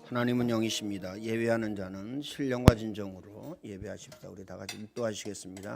하나님은 영이십니다. 예배하는 자는 신령과 진정으로 예배하십시다. 우리 다 같이 묵도하시겠습니다.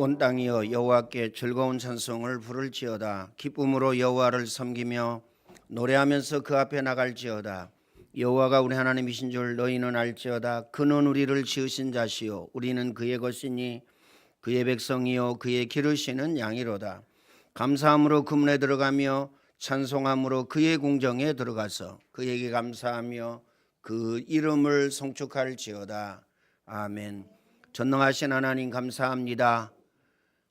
온 땅이여 여호와께 즐거운 찬송을 부를지어다. 기쁨으로 여호와를 섬기며 노래하면서 그 앞에 나갈지어다. 여호와가 우리 하나님이신 줄 너희는 알지어다. 그는 우리를 지으신 자시요 우리는 그의 것이니 그의 백성이요 그의 기르시는 양이로다. 감사함으로 그 문에 들어가며 찬송함으로 그의 궁정에 들어가서 그에게 감사하며 그 이름을 송축할지어다. 아멘. 전능하신 하나님 감사합니다.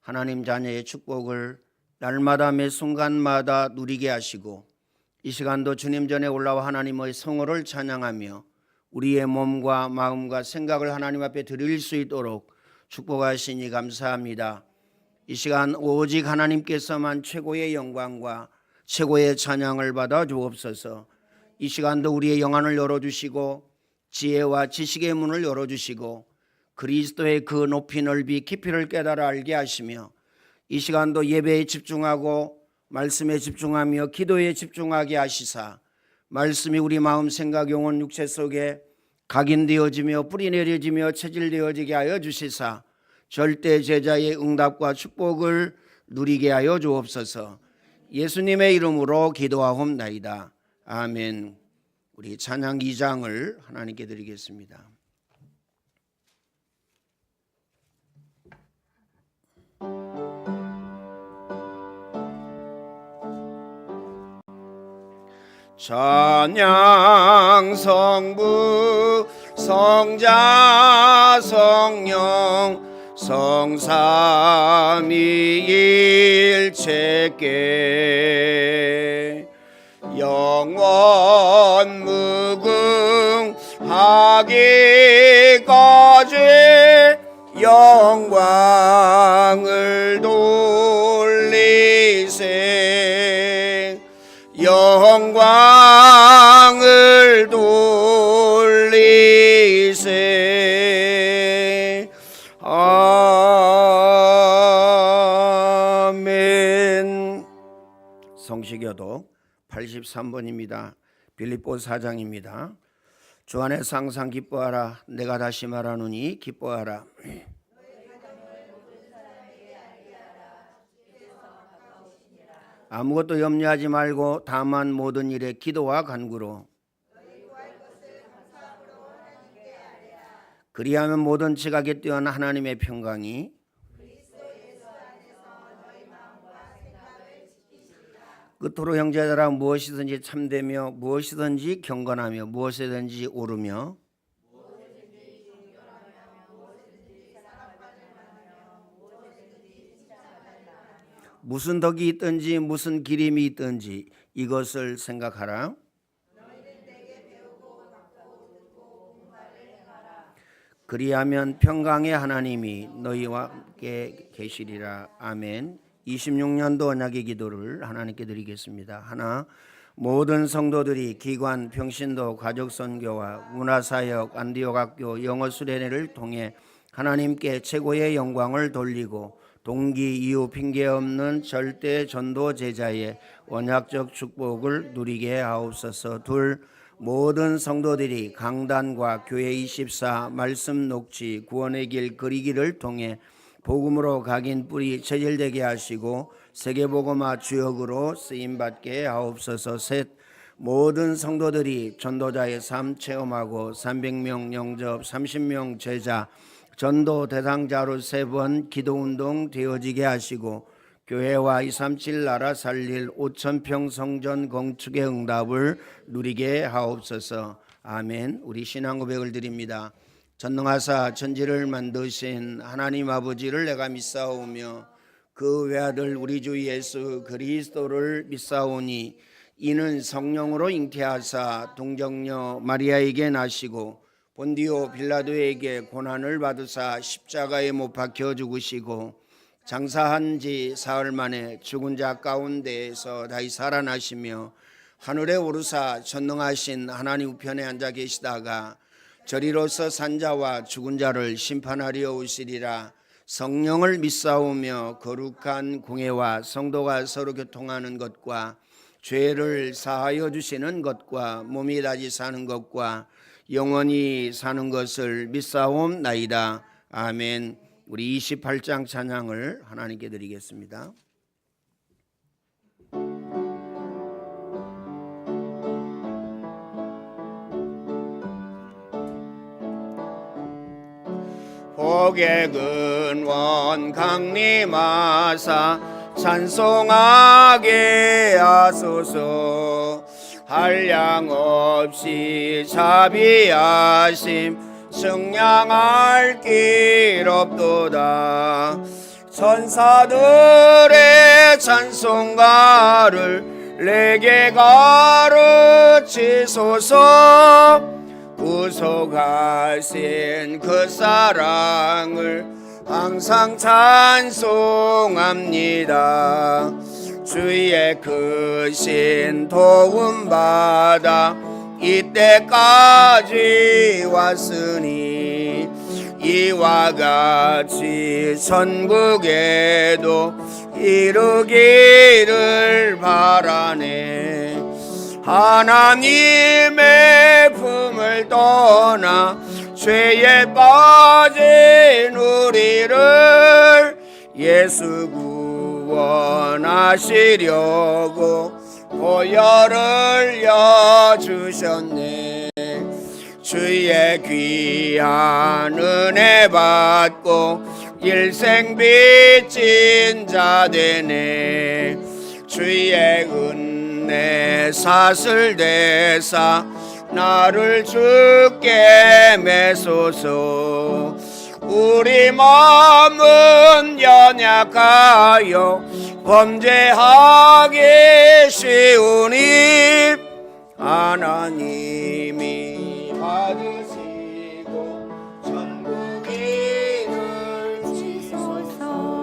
하나님 자녀의 축복을 날마다 매 순간마다 누리게 하시고 이 시간도 주님 전에 올라와 하나님의 성호를 찬양하며 우리의 몸과 마음과 생각을 하나님 앞에 드릴 수 있도록 축복하시니 감사합니다. 이 시간 오직 하나님께서만 최고의 영광과 최고의 찬양을 받아 주옵소서. 이 시간도 우리의 영안을 열어주시고 지혜와 지식의 문을 열어주시고 그리스도의 그 높이 넓이 깊이를 깨달아 알게 하시며 이 시간도 예배에 집중하고 말씀에 집중하며 기도에 집중하게 하시사 말씀이 우리 마음 생각 영혼 육체 속에 각인되어지며 뿌리내려지며 체질되어지게 하여 주시사 절대 제자의 응답과 축복을 누리게 하여 주옵소서. 예수님의 이름으로 기도하옵나이다. 아멘. 우리 찬양 2장을 하나님께 드리겠습니다. 찬양 성부 성자 성령 성삼위일체께 영원 무궁하기까지 영광을 돌리세 영광을 돌리세. 아멘. 성시교독 83번입니다. 빌립보 4장입니다. 주 안에서 항상 기뻐하라. 내가 다시 말하노니 기뻐하라. 아무것도 염려하지 말고 다만 모든 일에 기도와 간구로 그리하면 모든 지각에 뛰어난 하나님의 평강이 끝으로 형제들아 무엇이든지 참되며 무엇이든지 경건하며 무엇이든지 옳으며 무슨 덕이 있든지 무슨 기림이 있든지 이것을 생각하라. 그리하면 평강의 하나님이 너희와 함께 계시리라. 아멘. 26년도 언약의 기도를 하나님께 드리겠습니다. 하나, 모든 성도들이 기관, 평신도, 가족선교와 문화사역, 안디옥학교, 영어수련회를 통해 하나님께 최고의 영광을 돌리고 동기 이유 핑계 없는 절대 전도 제자의 언약적 축복을 누리게 하옵소서. 둘, 모든 성도들이 강단과 교회 24 말씀 녹취 구원의 길 그리기를 통해 복음으로 각인 뿌리 체질되게 하시고 세계복음화 주역으로 쓰임받게 하옵소서. 셋, 모든 성도들이 전도자의 삶 체험하고 300명 영접 30명 제자 전도 대상자로 3번 기도운동 되어지게 하시고 교회와 237 나라 살릴 5,000평 성전 건축의 응답을 누리게 하옵소서. 아멘. 우리 신앙 고백을 드립니다. 전능하사 천지를 만드신 하나님 아버지를 내가 믿사오며 그 외아들 우리 주 예수 그리스도를 믿사오니 이는 성령으로 잉태하사 동정녀 마리아에게 나시고 본디오 빌라도에게 고난을 받으사 십자가에 못 박혀 죽으시고 장사한 지 사흘 만에 죽은 자 가운데에서 다시 살아나시며 하늘에 오르사 전능하신 하나님 우편에 앉아 계시다가 저리로서 산자와 죽은 자를 심판하려 오시리라. 성령을 믿사오며 거룩한 공회와 성도가 서로 교통하는 것과 죄를 사하여 주시는 것과 몸이 다시 사는 것과 영원히 사는 것을 믿사옵나이다. 아멘. 우리 28장 찬양을 하나님께 드리겠습니다. 복의 근원 강림하사 찬송하게 하소서. 한량 없이 자비하심 승량할 길 없도다. 천사들의 찬송가를 내게 가르치소서. 구속하신 그 사랑을 항상 찬송합니다. 주의 크신 도움받아 이때까지 왔으니 이와 같이 천국에도 이르기를 바라네. 하나님의 품을 떠나 죄에 빠진 우리를 예수 구원하시려고 보혈을 여주셨네. 주의 귀한 은혜 받고 일생 빚진 자 되네. 주의 은혜 사슬 대사 나를 주께 매소서. 우리 마음은 연약하여 범죄하기 쉬우니 하나님이 받으시고 천국 이를 주소서.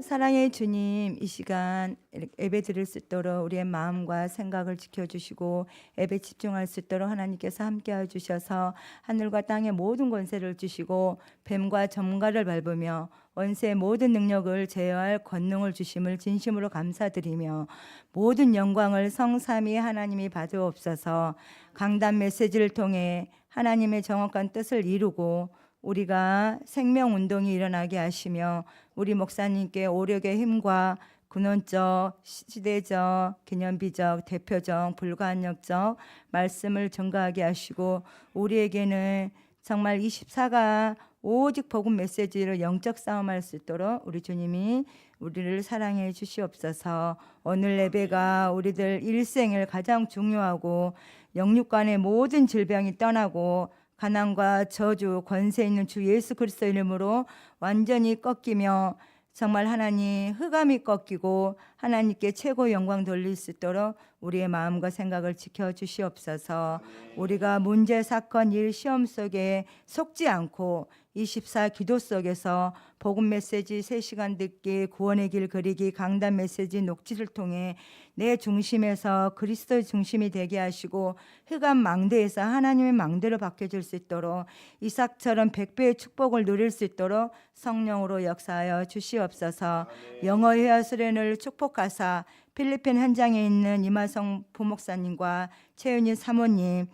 사랑의 주님, 이 시간 예배 드릴 수 있도록 우리의 마음과 생각을 지켜주시고 예배 집중할 수 있도록 하나님께서 함께해 주셔서 하늘과 땅의 모든 권세를 주시고 뱀과 점가를 밟으며 원세의 모든 능력을 제어할 권능을 주심을 진심으로 감사드리며 모든 영광을 성삼위 하나님이 받으옵소서. 강단 메시지를 통해 하나님의 정확한 뜻을 이루고 우리가 생명운동이 일어나게 하시며 우리 목사님께 오력의 힘과 근원적, 시대적, 기념비적, 대표적, 불가항력적 말씀을 증가하게 하시고 우리에게는 정말 24가 오직 복음 메시지로 영적 싸움할 수 있도록 우리 주님이 우리를 사랑해 주시옵소서. 오늘 예배가 우리들 일생을 가장 중요하고 영육간의 모든 질병이 떠나고 가난과 저주, 권세 있는 주 예수 그리스도 이름으로 완전히 꺾이며 정말 하나님 흑암이 꺾이고 하나님께 최고 영광 돌릴 수 있도록 우리의 마음과 생각을 지켜주시옵소서. 우리가 문제, 사건, 일, 시험 속에 속지 않고 24 기도 속에서 복음 메시지 3시간 듣기, 구원의 길 그리기, 강단 메시지 녹취를 통해 내 중심에서 그리스도의 중심이 되게 하시고 흑암 망대에서 하나님의 망대로 바뀌어질 수 있도록 이삭처럼 100배의 축복을 누릴 수 있도록 성령으로 역사하여 주시옵소서. 영어 회화 수련을 축복하사 필리핀 현장에 있는 이마성 부목사님과 최윤희 사모님,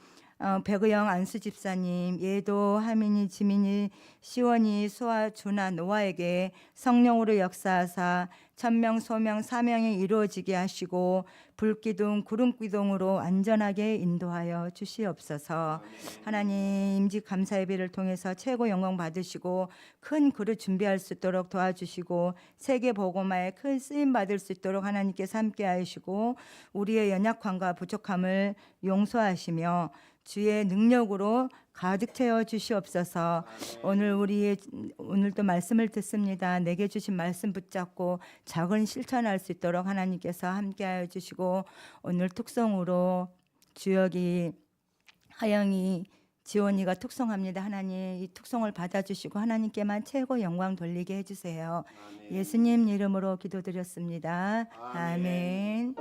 백의영 안수 집사님, 예도, 하민이, 지민이, 시원이, 수아, 준아, 노아에게 성령으로 역사하사 천명, 소명, 사명이 이루어지게 하시고 불기둥, 구름기둥으로 안전하게 인도하여 주시옵소서. 하나님 임직 감사 예배를 통해서 최고 영광 받으시고 큰 그릇 준비할 수 있도록 도와주시고 세계 복음화에 큰 쓰임 받을 수 있도록 하나님께서 함께 하시고 우리의 연약함과 부족함을 용서하시며 주의 능력으로 가득 채워 주시옵소서. 오늘도 말씀을 듣습니다. 내게 주신 말씀 붙잡고 작은 실천할 수 있도록 하나님께서 함께하여 주시고, 오늘 특성으로 주역이 하영이 지원이가 특성합니다. 하나님 이 특성을 받아주시고 하나님께만 최고 영광 돌리게 해주세요. 예수님 이름으로 기도드렸습니다. 아멘.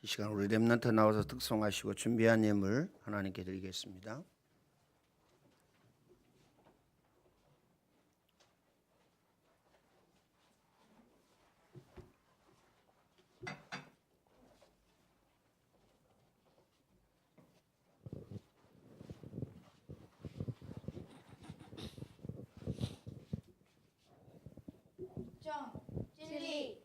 이 시간 우리 렘넌트 나와서 특송하시고 준비한 예물 하나님께 드리겠습니다. 진리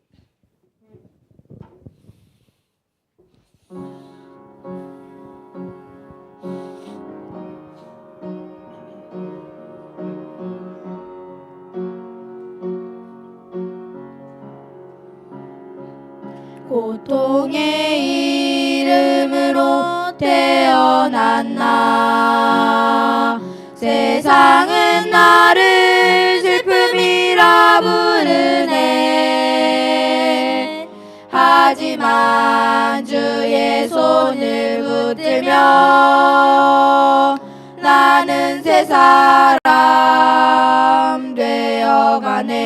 고통의 이름으로 태어났나 세상은 나를 슬픔이라 부르네. 하지만 주의 손을 붙들며 나는 새 사람 되어가네.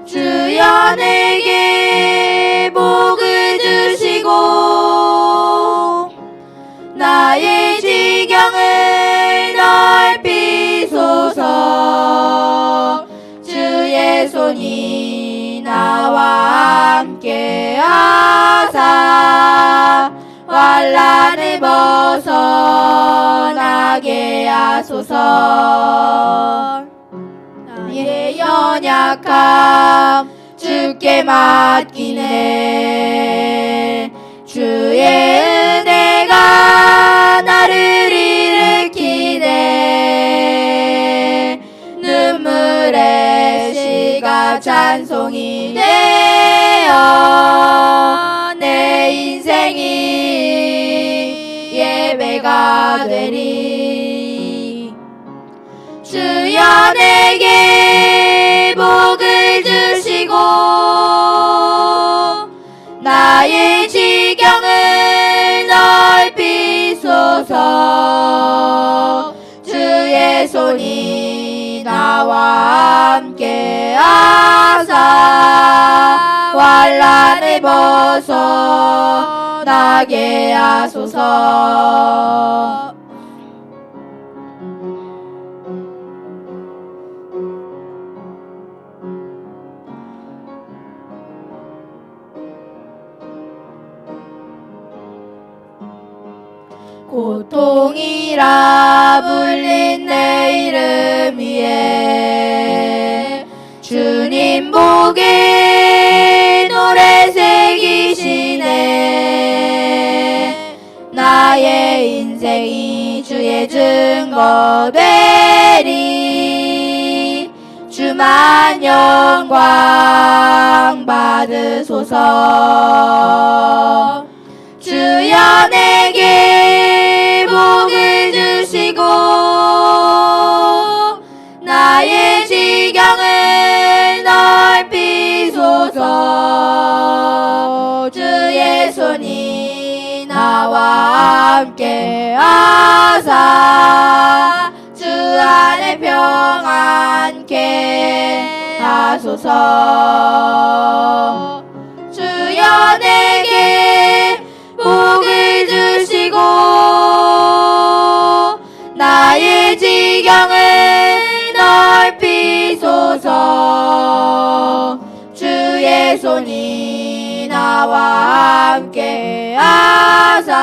주여 내게 복을 주시고 나의 지경을 넓히소서. 주의 손이 나와 함께 하사 환난을 벗어나게 하소서. 나의 연약함 주께 맡기네. 주의 은혜가 나를 일으키네. 눈물의 시가 찬송이 되어 내 인생이 예배가 되리. 주여 내게 복을 주시고 나의 지경을 넓히소서. 주의 손이 나와 함께 하사 환난을 벗어나게 하소서. 고통이라 불린 내 이름 위에 주님 복의 노래 새기시네. 나의 인생이 주의 증거 되리. 주만 영광 받으소서. 주여 내게 복을 주시고 나의 지경을 넓히소서. 주의 손이 나와 함께 하사 주 안에 평안케 하소서. 주여 내게 복을 주시고 나의 지경을 넓히소서. 주의 손이 나와 함께 하사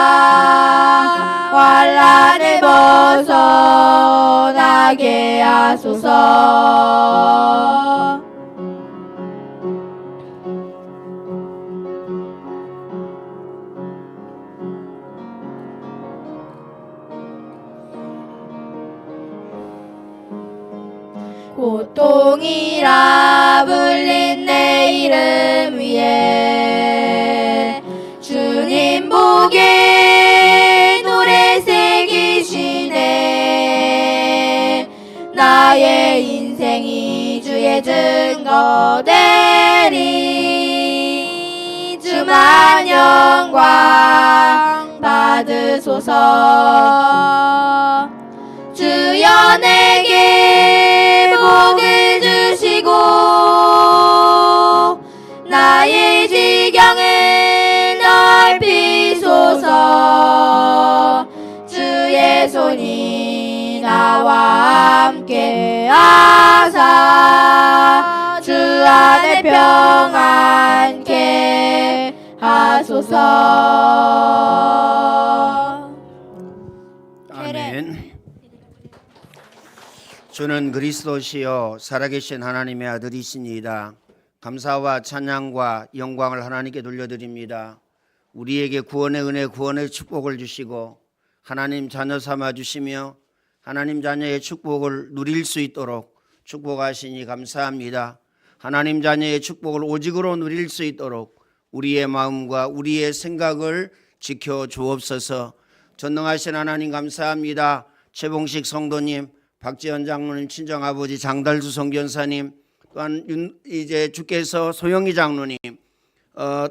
환난을 벗어나게 하소서. 고통이라 불린 내 이름 위에 주님 복에 노래 새기시네. 나의 인생이 주의 증거 되리. 주만 영광 받으소서. 주여 내게 복을 주시고 나의 지경을 넓히소서. 주의 손이 나와 함께 하사 주 안에 평안케 하소서. 아멘. 주는 그리스도시요 살아계신 하나님의 아들이시니이다. 감사와 찬양과 영광을 하나님께 돌려드립니다. 우리에게 구원의 은혜, 구원의 축복을 주시고 하나님 자녀 삼아 주시며 하나님 자녀의 축복을 누릴 수 있도록 축복하시니 감사합니다. 하나님 자녀의 축복을 오직으로 누릴 수 있도록 우리의 마음과 우리의 생각을 지켜 주옵소서. 전능하신 하나님 감사합니다. 최봉식 성도님, 박지현 장로님, 친정아버지 장달수 성견사님, 또한 이제 주께서 소영희 장로님,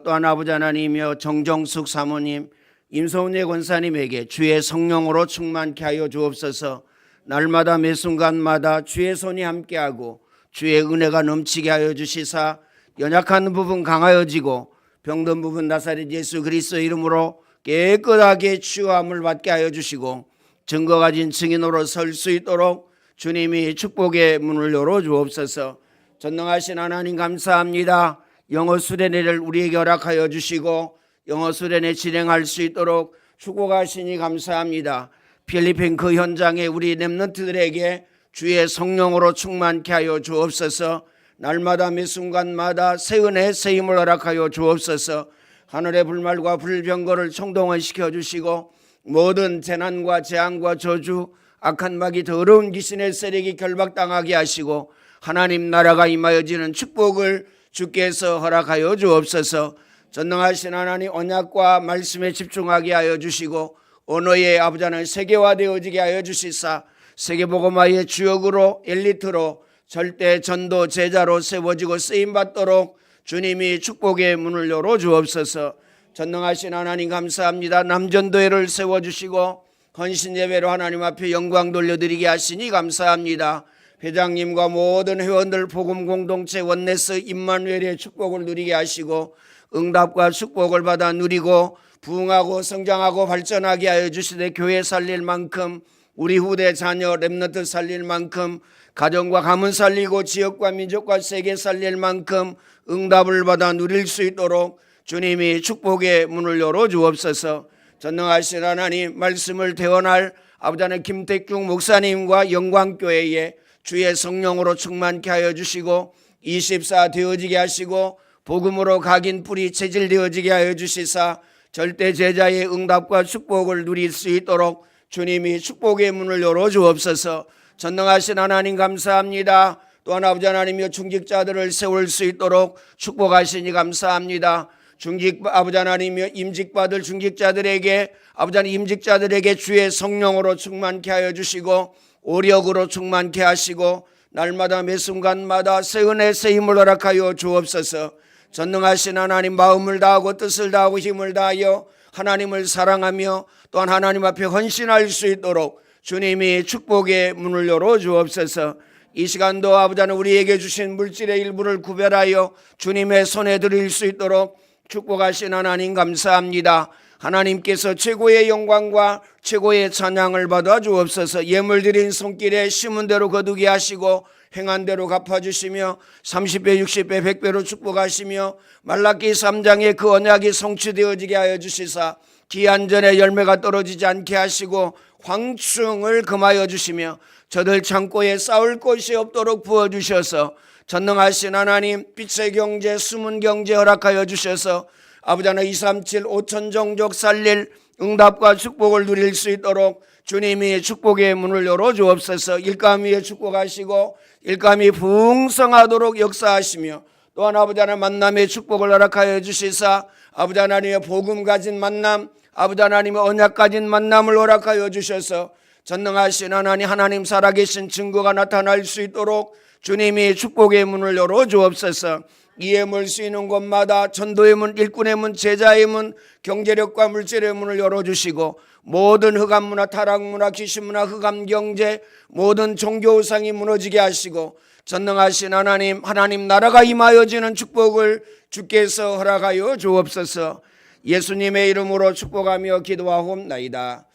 또한 아버지 하나님이여 정정숙 사모님, 임소은예 권사님에게 주의 성령으로 충만케 하여 주옵소서. 날마다 매 순간마다 주의 손이 함께하고 주의 은혜가 넘치게 하여 주시사 연약한 부분 강하여지고 병든 부분 나사렛 예수 그리스도 이름으로 깨끗하게 치유함을 받게 하여 주시고 증거 가진 증인으로 설 수 있도록 주님이 축복의 문을 열어 주옵소서. 전능하신 하나님 감사합니다. 영어 수련회를 우리에게 허락하여 주시고 영어 수련회 진행할 수 있도록 축복하시니 감사합니다. 필리핀 그 현장에 우리 렘넌트들에게 주의 성령으로 충만케 하여 주옵소서. 날마다 매 순간마다 새 은혜 새 힘을 허락하여 주옵소서. 하늘의 불말과 불병거를 총동원시켜 주시고 모든 재난과 재앙과 저주 악한 마귀 더러운 귀신의 세력이 결박당하게 하시고 하나님 나라가 임하여지는 축복을 주께서 허락하여 주옵소서. 전능하신 하나님 언약과 말씀에 집중하게 하여 주시고 언어의 아버지 하나님 세계화되어지게 하여 주시사 세계복음화의 주역으로 엘리트로 절대 전도 제자로 세워지고 쓰임받도록 주님이 축복의 문을 열어 주옵소서. 전능하신 하나님 감사합니다. 남전도회를 세워주시고 헌신예배로 하나님 앞에 영광 돌려드리게 하시니 감사합니다. 회장님과 모든 회원들 복음공동체 원네스 임마누엘의 축복을 누리게 하시고 응답과 축복을 받아 누리고 부흥하고 성장하고 발전하게 하여 주시되 교회 살릴 만큼 우리 후대 자녀 렘넌트 살릴 만큼 가정과 가문 살리고 지역과 민족과 세계 살릴 만큼 응답을 받아 누릴 수 있도록 주님이 축복의 문을 열어 주옵소서. 전능하신 하나님 말씀을 대언할 아버지 하나님 김택중 목사님과 영광교회에 주의 성령으로 충만케 하여 주시고 24 되어지게 하시고 복음으로 각인 뿌리 체질되어지게 하여 주시사 절대 제자의 응답과 축복을 누릴 수 있도록 주님이 축복의 문을 열어 주옵소서. 전능하신 하나님 감사합니다. 또한 아버지 하나님이여 중직자들을 세울 수 있도록 축복하시니 감사합니다. 중직 아버지 하나님이여 임직받을 중직자들에게 아버지 하나님 임직자들에게 주의 성령으로 충만케 하여 주시고 오력으로 충만케 하시고 날마다 매 순간마다 새 은혜 새 힘을 허락하여 주옵소서. 전능하신 하나님 마음을 다하고 뜻을 다하고 힘을 다하여 하나님을 사랑하며 또한 하나님 앞에 헌신할 수 있도록 주님이 축복의 문을 열어 주옵소서. 이 시간도 아버지 하나님 우리에게 주신 물질의 일부를 구별하여 주님의 손에 드릴 수 있도록 축복하신 하나님 감사합니다. 하나님께서 최고의 영광과 최고의 찬양을 받아 주옵소서. 예물 드린 손길에 심은 대로 거두게 하시고 행한 대로 갚아주시며 30배 60배 100배로 축복하시며 말라기 3장에 그 언약이 성취되어지게 하여 주시사 기한 전에 열매가 떨어지지 않게 하시고 황충을 금하여 주시며 저들 창고에 쌓을 곳이 없도록 부어주셔서 전능하신 하나님 빛의 경제 숨은 경제 허락하여 주셔서 아버지 하나 237 5천 종족 살릴 응답과 축복을 누릴 수 있도록 주님이 축복의 문을 열어주옵소서. 일감위에 축복하시고 일감이 풍성하도록 역사하시며 또한 아버지 하나님 만남의 축복을 허락하여 주시사 아버지 하나님의 복음 가진 만남 아버지 하나님의 언약 가진 만남을 허락하여 주셔서 전능하신 하나님 살아계신 증거가 나타날 수 있도록 주님이 축복의 문을 열어주옵소서. 이에 물 수 있는 곳마다 전도의 문, 일꾼의 문, 제자의 문, 경제력과 물질의 문을 열어주시고 모든 흑암문화, 타락문화, 귀신문화, 흑암경제 모든 종교우상이 무너지게 하시고 전능하신 하나님 나라가 임하여지는 축복을 주께서 허락하여 주옵소서. 예수님의 이름으로 축복하며 기도하옵나이다.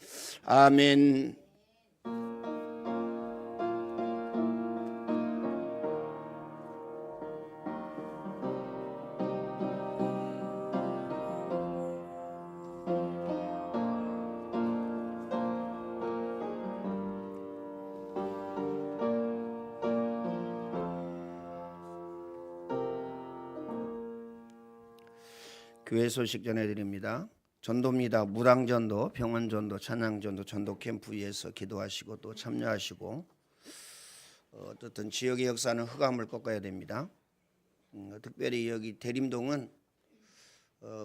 아멘. 교회 소식 전해드립니다. 전도입니다. 무당전도, 병원전도, 찬양전도, 전도 캠프 위에서 기도하시고 또 참여하시고 어떻든 지역의 역사는 흑암을 꺾어야 됩니다. 특별히 여기 대림동은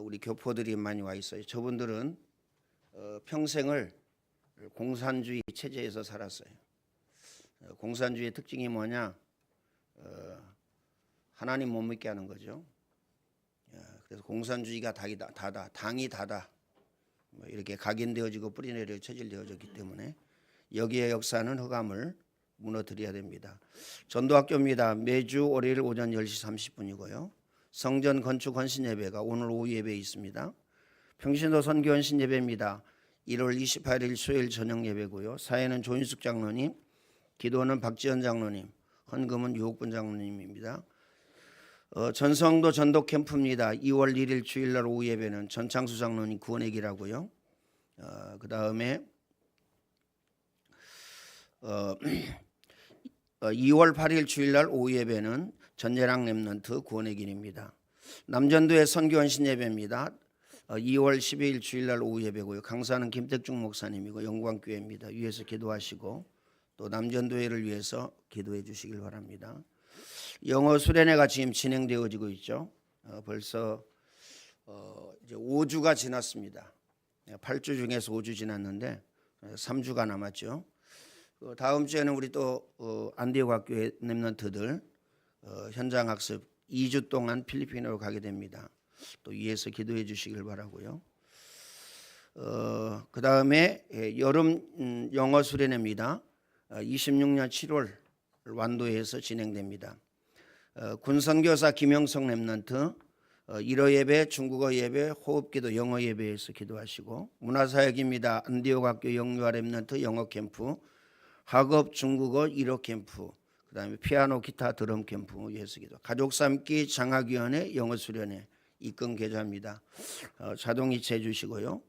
우리 교포들이 많이 와 있어요. 저분들은 평생을 공산주의 체제에서 살았어요. 공산주의의 특징이 뭐냐? 하나님 못 믿게 하는 거죠. 그래서 공산주의가 다다, 당이 다다, 이렇게 각인되어지고 뿌리내려 체질되어졌기 때문에 여기의 역사는 흑암을 무너뜨려야 됩니다. 전도학교입니다. 매주 월요일 오전 10시 30분이고요. 성전 건축 헌신 예배가 오늘 오후 예배에 있습니다. 평신도 선교 헌신 예배입니다. 1월 28일 수요일 저녁 예배고요. 사회는 조인숙 장로님, 기도는 박지현 장로님, 헌금은 유옥분 장로님입니다. 전성도 전도 캠프입니다. 2월 1일 주일날 오후 예배는 전창수 장로님 구원의 길하고요. 그 다음에 2월 8일 주일날 오후 예배는 전예랑 렘넌트 구원의 길입니다. 남전도의 선교헌신 예배입니다. 2월 12일 주일날 오후 예배고요. 강사는 김택중 목사님이고 영광교회입니다. 위에서 기도하시고 또 남전도회를 위해서 기도해 주시길 바랍니다. 영어 수련회가 지금 진행되어지고 있죠. 벌써 이제 5주가 지났습니다. 8주 중에서 5주 지났는데 3주가 남았죠. 다음 주에는 우리 또 안디옥학교의 렘넌트들 현장 학습 2주 동안 필리핀으로 가게 됩니다. 또 위에서 기도해 주시길 바라고요. 그 다음에 여름 영어 수련회입니다. 26년 7월 완도에서 진행됩니다. 군선교사 김영성 렘넌트 1호 예배, 중국어 예배, 호흡기도 영어 예배에서 기도하시고 문화사역입니다. 안디옥학교 영유아 렘넌트 영어 캠프, 학업 중국어 1호 캠프, 그 다음에 피아노 기타 드럼 캠프 위에서 기도, 가족 삶기 장학위원회 영어 수련회 입금 계좌입니다. 자동이체 주시고요.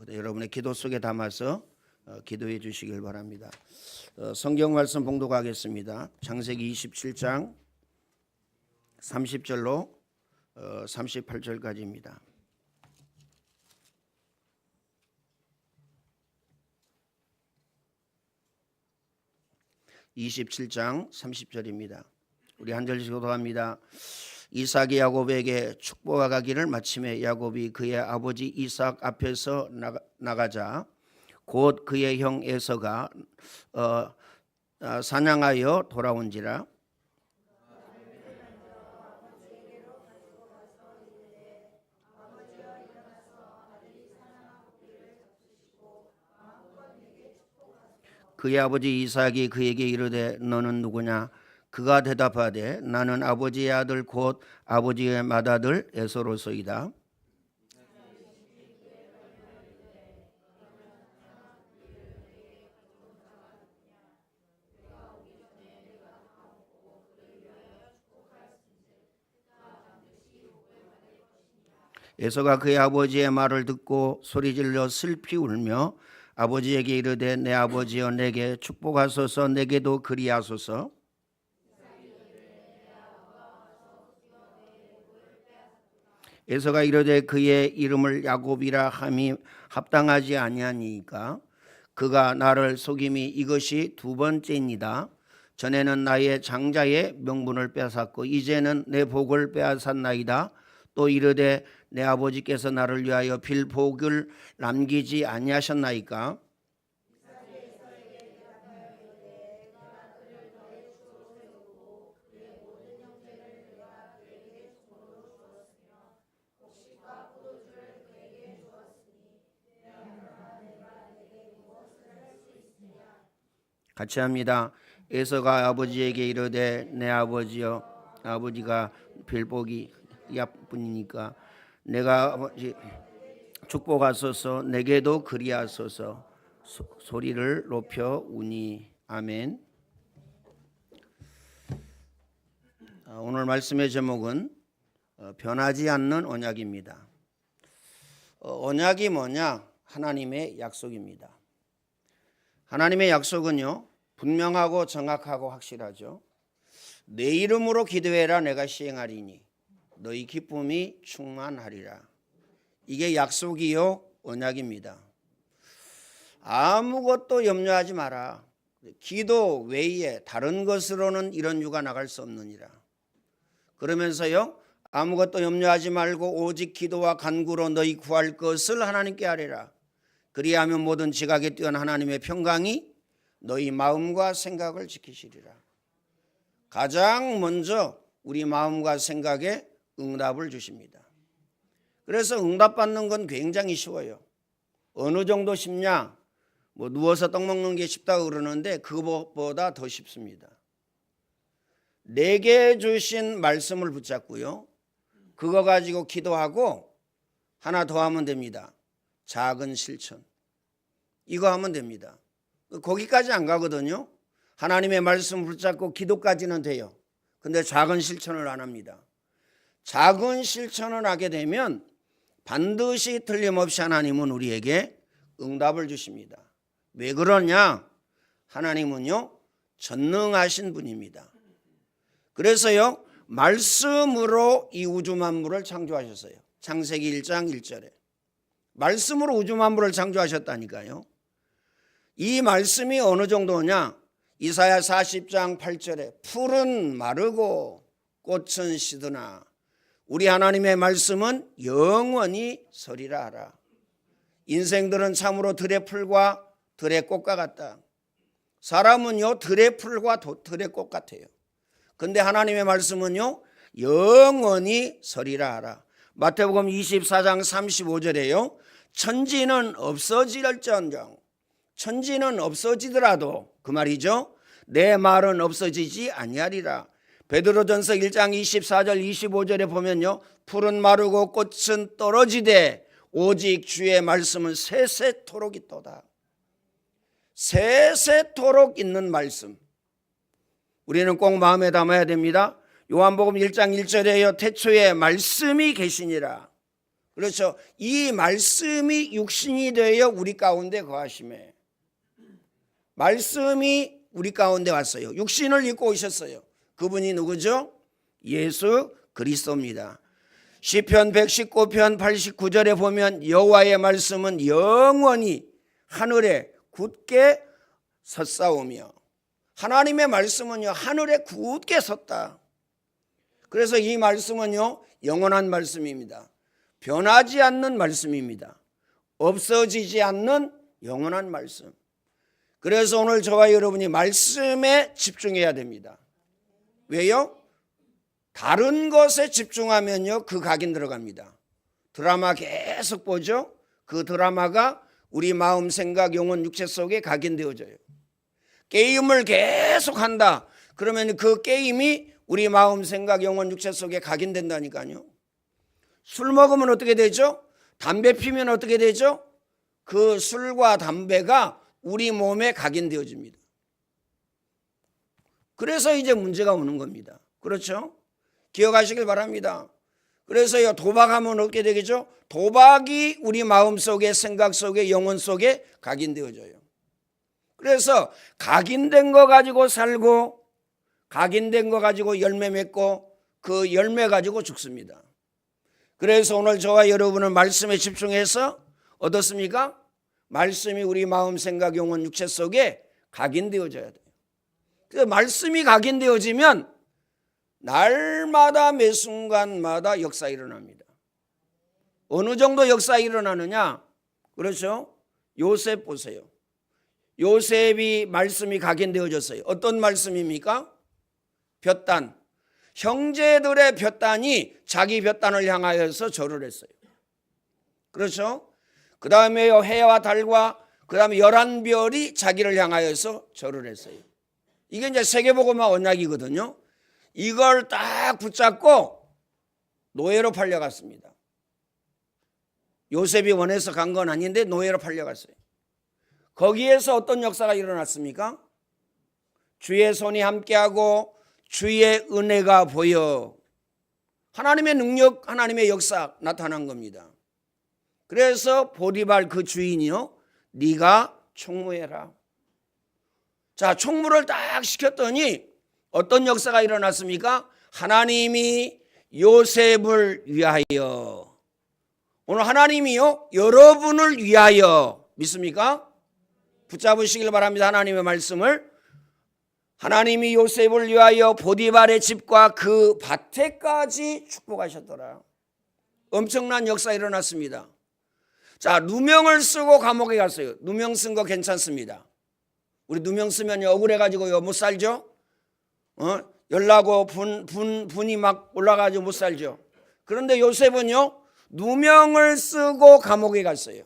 여러분의 기도 속에 담아서 기도해 주시길 바랍니다. 성경 말씀 봉독하겠습니다. 창세기 27장 30절로 38절까지입니다. (27장) 30절입니다. 우리 한 절씩 기도합니다. 이삭이 야곱에게 축복하기를 마침에 야곱이 그의 아버지 이삭 앞에서 나가자 곧 그의 형 에서가 사냥하여 돌아온지라. 그의 아버지 이삭이 그에게 이르되 너는 누구냐? 그가 대답하되 나는 아버지의 아들 곧 아버지의 맏아들 에서로소이다. 에서가 그의 아버지의 말을 듣고 소리질러 슬피 울며 아버지에게 이르되 내 아버지여 내게 축복하소서 내게도 그리하소서. 에서가 이르되 그의 이름을 야곱이라 함이 합당하지 아니하니까 그가 나를 속임이 이것이 두 번째입니다. 전에는 나의 장자의 명분을 빼앗았고 이제는 내 복을 빼앗았나이다. 또 이르되 내 아버지께서 나를 위하여 빌 복을 남기지 아니하셨나이까. 같이 합니다. 에서가 아버지에게 이르되 내 아버지여, 아버지가 빌복이 야뿐이니까 내가 아버지 축복하소서 내게도 그리하소서. 소리를 높여 우니. 아멘. 오늘 말씀의 제목은 변하지 않는 언약입니다. 언약이 뭐냐? 하나님의 약속입니다. 하나님의 약속은요 분명하고 정확하고 확실하죠. 내 이름으로 기도해라 내가 시행하리니 너희 기쁨이 충만하리라. 이게 약속이요 언약입니다. 아무것도 염려하지 마라. 기도 외에 다른 것으로는 이런 유가 나갈 수 없느니라. 그러면서요 아무것도 염려하지 말고 오직 기도와 간구로 너희 구할 것을 하나님께 아뢰라. 그리하면 모든 지각에 뛰어난 하나님의 평강이 너희 마음과 생각을 지키시리라. 가장 먼저 우리 마음과 생각에 응답을 주십니다. 그래서 응답받는 건 굉장히 쉬워요. 어느 정도 쉽냐? 누워서 떡 먹는 게 쉽다고 그러는데 그것보다 더 쉽습니다. 내게 주신 말씀을 붙잡고요. 그거 가지고 기도하고 하나 더 하면 됩니다. 작은 실천. 이거 하면 됩니다. 거기까지 안 가거든요. 하나님의 말씀 붙잡고 기도까지는 돼요. 근데 작은 실천을 안 합니다. 작은 실천을 하게 되면 반드시 틀림없이 하나님은 우리에게 응답을 주십니다. 왜 그러냐? 하나님은요 전능하신 분입니다. 그래서요 말씀으로 이 우주 만물을 창조하셨어요. 창세기 1장 1절에 말씀으로 우주 만물을 창조하셨다니까요. 이 말씀이 어느 정도냐? 이사야 40장 8절에 풀은 마르고 꽃은 시드나 우리 하나님의 말씀은 영원히 서리라 하라. 인생들은 참으로 들의 풀과 들의 꽃과 같다. 사람은요 들의 풀과 들의 꽃 같아요. 근데 하나님의 말씀은요 영원히 서리라 하라. 마태복음 24장 35절에요 천지는 없어질지언정, 천지는 없어지더라도 그 말이죠 내 말은 없어지지 아니하리라. 베드로전서 1장 24절 25절에 보면요 풀은 마르고 꽃은 떨어지되 오직 주의 말씀은 세세토록 있도다. 세세토록 있는 말씀 우리는 꼭 마음에 담아야 됩니다. 요한복음 1장 1절에요 태초에 말씀이 계시니라. 그렇죠. 이 말씀이 육신이 되어 우리 가운데 거하심에 말씀이 우리 가운데 왔어요. 육신을 입고 오셨어요. 그분이 누구죠? 예수 그리스도입니다. 시편 119편 89절에 보면 여호와의 말씀은 영원히 하늘에 굳게 섰사오며 하나님의 말씀은요 하늘에 굳게 섰다. 그래서 이 말씀은요 영원한 말씀입니다. 변하지 않는 말씀입니다. 없어지지 않는 영원한 말씀. 그래서 오늘 저와 여러분이 말씀에 집중해야 됩니다. 왜요? 다른 것에 집중하면요 그 각인 들어갑니다. 드라마 계속 보죠. 그 드라마가 우리 마음, 생각, 영혼, 육체 속에 각인되어져요. 게임을 계속 한다. 그러면 그 게임이 우리 마음, 생각, 영혼, 육체 속에 각인된다니까요. 술 먹으면 어떻게 되죠? 담배 피면 어떻게 되죠? 그 술과 담배가 우리 몸에 각인되어집니다. 그래서 이제 문제가 오는 겁니다. 그렇죠? 기억하시길 바랍니다. 그래서요, 도박하면 어떻게 되겠죠? 도박이 우리 마음 속에, 생각 속에, 영혼 속에 각인되어져요. 그래서 각인된 거 가지고 살고, 각인된 거 가지고 열매 맺고, 그 열매 가지고 죽습니다. 그래서 오늘 저와 여러분은 말씀에 집중해서 어떻습니까? 말씀이 우리 마음, 생각, 영혼, 육체 속에 각인되어져야 돼요. 그 말씀이 각인되어지면 날마다 매 순간마다 역사 일어납니다. 어느 정도 역사 일어나느냐? 그렇죠? 요셉 보세요. 요셉이 말씀이 각인되어졌어요. 어떤 말씀입니까? 볕단. 형제들의 볕단이 자기 볕단을 향하여서 절을 했어요. 그렇죠? 그 다음에 해와 달과 그 다음에 11별이 자기를 향하여서 절을 했어요. 이게 이제 세계복음화 언약이거든요. 이걸 딱 붙잡고 노예로 팔려갔습니다. 요셉이 원해서 간 건 아닌데 노예로 팔려갔어요. 거기에서 어떤 역사가 일어났습니까? 주의 손이 함께하고 주의 은혜가 보여 하나님의 능력, 하나님의 역사 나타난 겁니다. 그래서 보디발 그 주인이요, 네가 총무해라. 자, 총무를 딱 시켰더니 어떤 역사가 일어났습니까? 하나님이 요셉을 위하여, 오늘 하나님이요 여러분을 위하여, 믿습니까? 붙잡으시길 바랍니다. 하나님의 말씀을. 하나님이 요셉을 위하여 보디발의 집과 그 밭에까지 축복하셨더라. 엄청난 역사 일어났습니다. 자, 누명을 쓰고 감옥에 갔어요. 누명 쓴 거 괜찮습니다. 우리 누명 쓰면 억울해가지고 못 살죠? 열나고 분이 막 올라가지고 못 살죠. 그런데 요셉은요, 누명을 쓰고 감옥에 갔어요.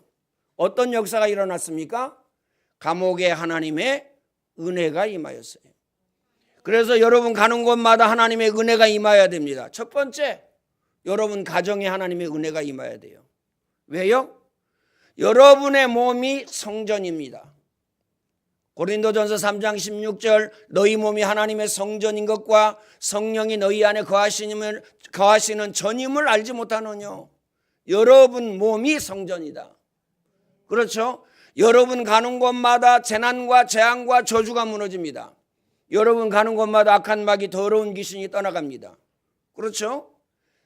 어떤 역사가 일어났습니까? 감옥에 하나님의 은혜가 임하였어요. 그래서 여러분 가는 곳마다 하나님의 은혜가 임하여야 됩니다. 첫 번째, 여러분 가정에 하나님의 은혜가 임하여야 돼요. 왜요? 여러분의 몸이 성전입니다. 고린도전서 3장 16절, 너희 몸이 하나님의 성전인 것과 성령이 너희 안에 거하시는 전임을 알지 못하느뇨. 여러분 몸이 성전이다. 그렇죠? 여러분 가는 곳마다 재난과 재앙과 저주가 무너집니다. 여러분 가는 곳마다 악한 마귀, 더러운 귀신이 떠나갑니다. 그렇죠?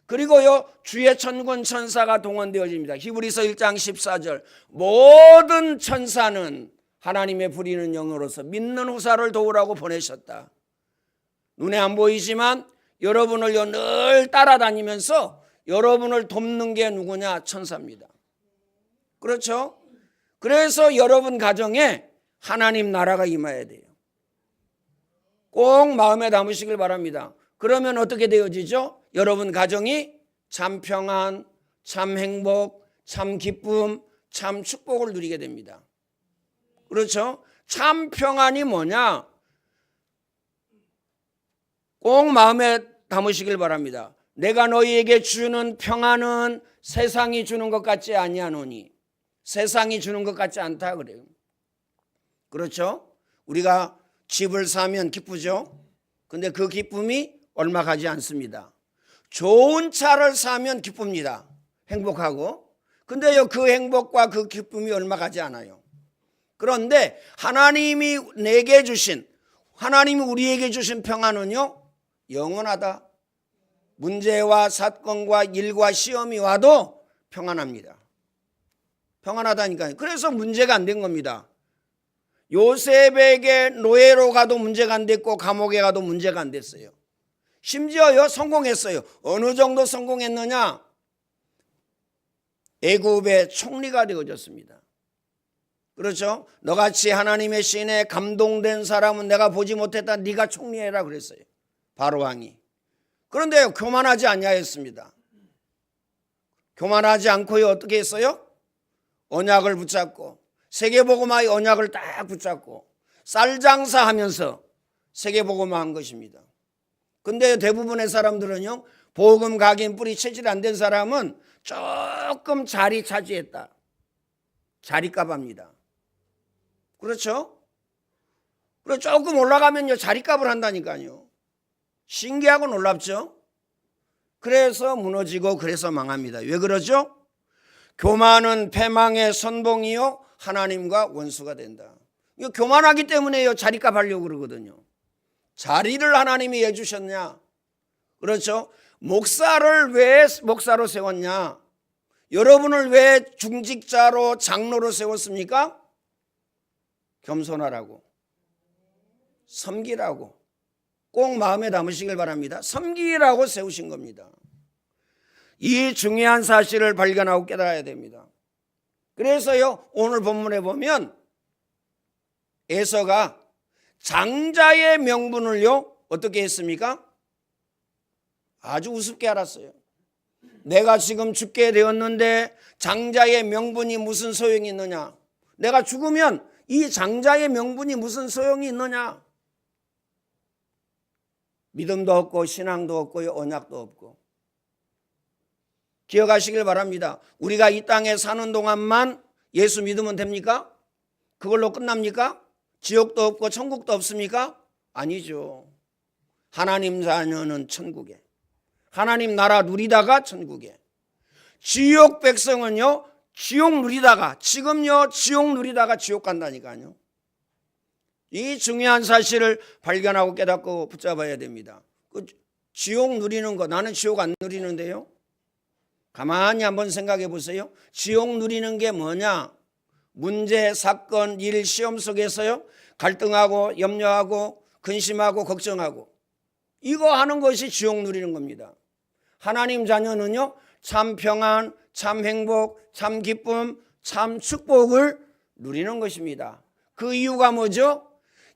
그리고요, 주의 천군 천사가 동원되어집니다. 히브리서 1장 14절, 모든 천사는 하나님의 부리는 영으로서 믿는 후사를 도우라고 보내셨다. 눈에 안 보이지만 여러분을 늘 따라다니면서 여러분을 돕는 게 누구냐? 천사입니다. 그렇죠? 그래서 여러분 가정에 하나님 나라가 임해야 돼요. 꼭 마음에 담으시길 바랍니다. 그러면 어떻게 되어지죠? 여러분 가정이 참 평안, 참 행복, 참 기쁨, 참 축복을 누리게 됩니다. 그렇죠? 참 평안이 뭐냐? 꼭 마음에 담으시길 바랍니다. 내가 너희에게 주는 평안은 세상이 주는 것 같지 아니하노니, 세상이 주는 것 같지 않다 그래요. 그렇죠? 우리가 집을 사면 기쁘죠? 근데 그 기쁨이 얼마 가지 않습니다. 좋은 차를 사면 기쁩니다. 행복하고. 근데요, 그 행복과 그 기쁨이 얼마 가지 않아요. 그런데 하나님이 내게 주신, 하나님이 우리에게 주신 평안은요, 영원하다. 문제와 사건과 일과 시험이 와도 평안합니다. 평안하다니까요. 그래서 문제가 안 된 겁니다. 요셉에게 노예로 가도 문제가 안 됐고 감옥에 가도 문제가 안 됐어요. 심지어요, 성공했어요. 어느 정도 성공했느냐? 애굽의 총리가 되어졌습니다. 그렇죠? 너같이 하나님의 신에 감동된 사람은 내가 보지 못했다. 네가 총리해라 그랬어요. 바로 왕이. 그런데 교만하지 않냐 했습니다. 교만하지 않고요, 어떻게 했어요? 언약을 붙잡고, 세계복음화의 언약을 딱 붙잡고 쌀 장사하면서 세계복음화한 것입니다. 근데 대부분의 사람들은요, 복음 각인 뿌리 체질 안 된 사람은 조금 자리 차지했다, 자리값합니다. 그렇죠? 그리고 조금 올라가면요, 자리값을 한다니까요. 신기하고 놀랍죠? 그래서 무너지고 그래서 망합니다. 왜 그러죠? 교만은 패망의 선봉이요 하나님과 원수가 된다. 이거 교만하기 때문에요. 자리값 하려고 그러거든요. 자리를 하나님이 해주셨냐? 그렇죠? 목사를 왜 목사로 세웠냐? 여러분을 왜 중직자로 장로로 세웠습니까? 겸손하라고, 섬기라고, 꼭 마음에 담으시길 바랍니다. 섬기라고 세우신 겁니다. 이 중요한 사실을 발견하고 깨달아야 됩니다. 그래서요, 오늘 본문에 보면 에서가 장자의 명분을요 어떻게 했습니까? 아주 우습게 알았어요. 내가 지금 죽게 되었는데 장자의 명분이 무슨 소용이 있느냐? 내가 죽으면 이 장자의 명분이 무슨 소용이 있느냐? 믿음도 없고 신앙도 없고 언약도 없고. 기억하시길 바랍니다. 우리가 이 땅에 사는 동안만 예수 믿으면 됩니까? 그걸로 끝납니까? 지옥도 없고 천국도 없습니까? 아니죠. 하나님 자녀는 천국에, 하나님 나라 누리다가 천국에, 지옥 백성은요 지옥 누리다가, 지금요 지옥 누리다가 지옥 간다니까요. 이 중요한 사실을 발견하고 깨닫고 붙잡아야 됩니다. 그 지옥 누리는 거, 나는 지옥 안 누리는데요. 가만히 한번 생각해 보세요. 지옥 누리는 게 뭐냐? 문제, 사건, 일, 시험 속에서요 갈등하고 염려하고 근심하고 걱정하고 이거 하는 것이 지옥 누리는 겁니다. 하나님 자녀는요 참 평안, 참 행복, 참 기쁨, 참 축복을 누리는 것입니다. 그 이유가 뭐죠?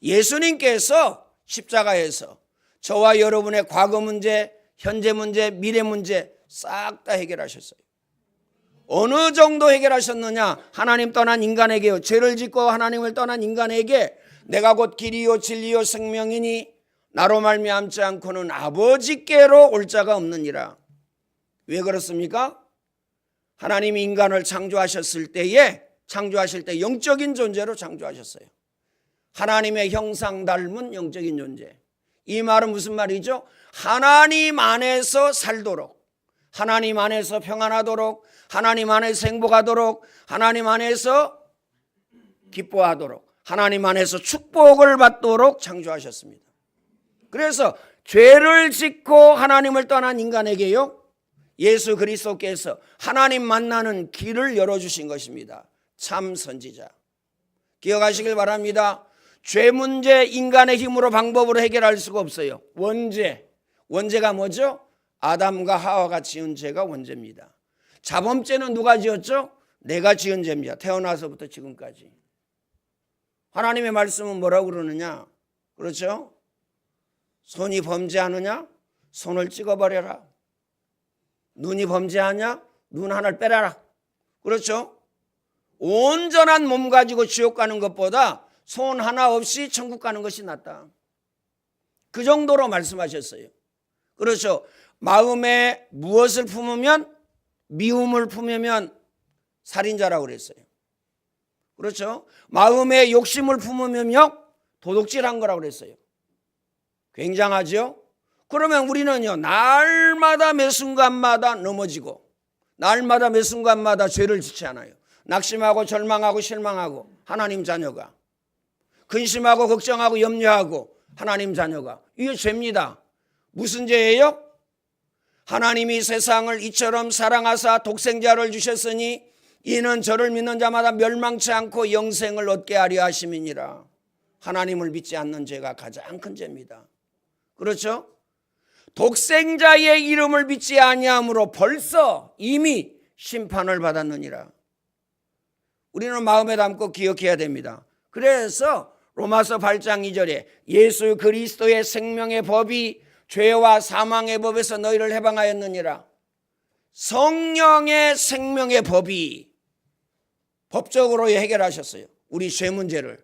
예수님께서 십자가에서 저와 여러분의 과거 문제, 현재 문제, 미래 문제 싹 다 해결하셨어요. 어느 정도 해결하셨느냐? 하나님 떠난 인간에게요, 죄를 짓고 하나님을 떠난 인간에게 내가 곧 길이요 진리요 생명이니 나로 말미암지 않고는 아버지께로 올 자가 없느니라. 왜 그렇습니까? 하나님이 인간을 창조하셨을 때에, 창조하실 때 영적인 존재로 창조하셨어요. 하나님의 형상 닮은 영적인 존재. 이 말은 무슨 말이죠? 하나님 안에서 살도록, 하나님 안에서 평안하도록, 하나님 안에서 행복하도록, 하나님 안에서 기뻐하도록, 하나님 안에서 축복을 받도록 창조하셨습니다. 그래서 죄를 짓고 하나님을 떠난 인간에게요 예수 그리스도께서 하나님 만나는 길을 열어주신 것입니다. 참 선지자. 기억하시길 바랍니다. 죄 문제 인간의 힘으로 방법으로 해결할 수가 없어요. 원죄가 뭐죠? 아담과 하와가 지은 죄가 원죄입니다. 자범죄는 누가 지었죠? 내가 지은 죄입니다. 태어나서부터 지금까지. 하나님의 말씀은 뭐라고 그러느냐? 그렇죠? 손이 범죄하느냐? 손을 찍어버려라. 눈이 범죄하냐? 눈 하나를 빼라라. 그렇죠? 온전한 몸 가지고 지옥 가는 것보다 손 하나 없이 천국 가는 것이 낫다. 그 정도로 말씀하셨어요. 그렇죠? 마음에 무엇을 품으면, 미움을 품으면 살인자라고 그랬어요. 그렇죠? 마음에 욕심을 품으면요 도둑질한 거라고 그랬어요. 굉장하죠? 그러면 우리는요 날마다 매 순간마다 넘어지고 날마다 매 순간마다 죄를 짓지 않아요. 낙심하고 절망하고 실망하고 하나님 자녀가, 근심하고 걱정하고 염려하고 하나님 자녀가, 이게 죄입니다. 무슨 죄예요? 하나님이 세상을 이처럼 사랑하사 독생자를 주셨으니 이는 저를 믿는 자마다 멸망치 않고 영생을 얻게 하려 하심이니라. 하나님을 믿지 않는 죄가 가장 큰 죄입니다. 그렇죠? 독생자의 이름을 믿지 아니함으로 벌써 이미 심판을 받았느니라. 우리는 마음에 담고 기억해야 됩니다. 그래서 로마서 8장 2절에 예수 그리스도의 생명의 법이 죄와 사망의 법에서 너희를 해방하였느니라. 성령의 생명의 법이 법적으로 해결하셨어요. 우리 죄 문제를.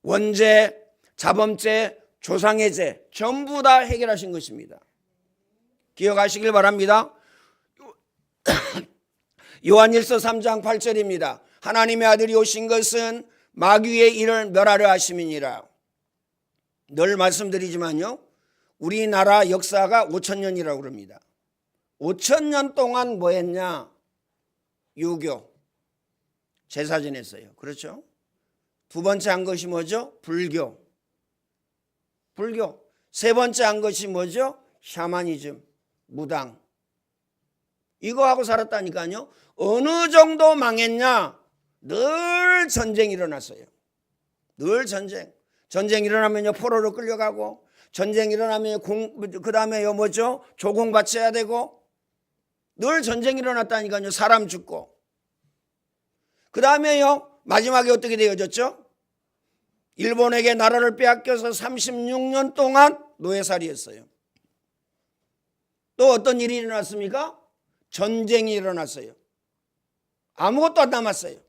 원죄, 자범죄, 조상의 죄 전부 다 해결하신 것입니다. 기억하시길 바랍니다. 요한일서 3장 8절입니다. 하나님의 아들이 오신 것은 마귀의 일을 멸하려 하심이니라. 늘 말씀드리지만요 우리나라 역사가 5,000년이라고 그럽니다. 5,000년 동안 뭐 했냐? 유교, 제사 지냈어요. 그렇죠? 두 번째 한 것이 뭐죠? 불교. 세 번째 한 것이 뭐죠? 샤머니즘, 무당. 이거 하고 살았다니까요. 어느 정도 망했냐? 늘 전쟁이 일어났어요. 늘 전쟁 일어나면요 포로로 끌려가고, 전쟁 일어나면 그 다음에요 뭐죠? 조공 바쳐야 되고, 늘 전쟁이 일어났다니까요. 사람 죽고. 그 다음에요 마지막에 어떻게 되어졌죠? 일본에게 나라를 빼앗겨서 36년 동안 노예살이했어요. 또 어떤 일이 일어났습니까? 전쟁이 일어났어요. 아무것도 안 남았어요.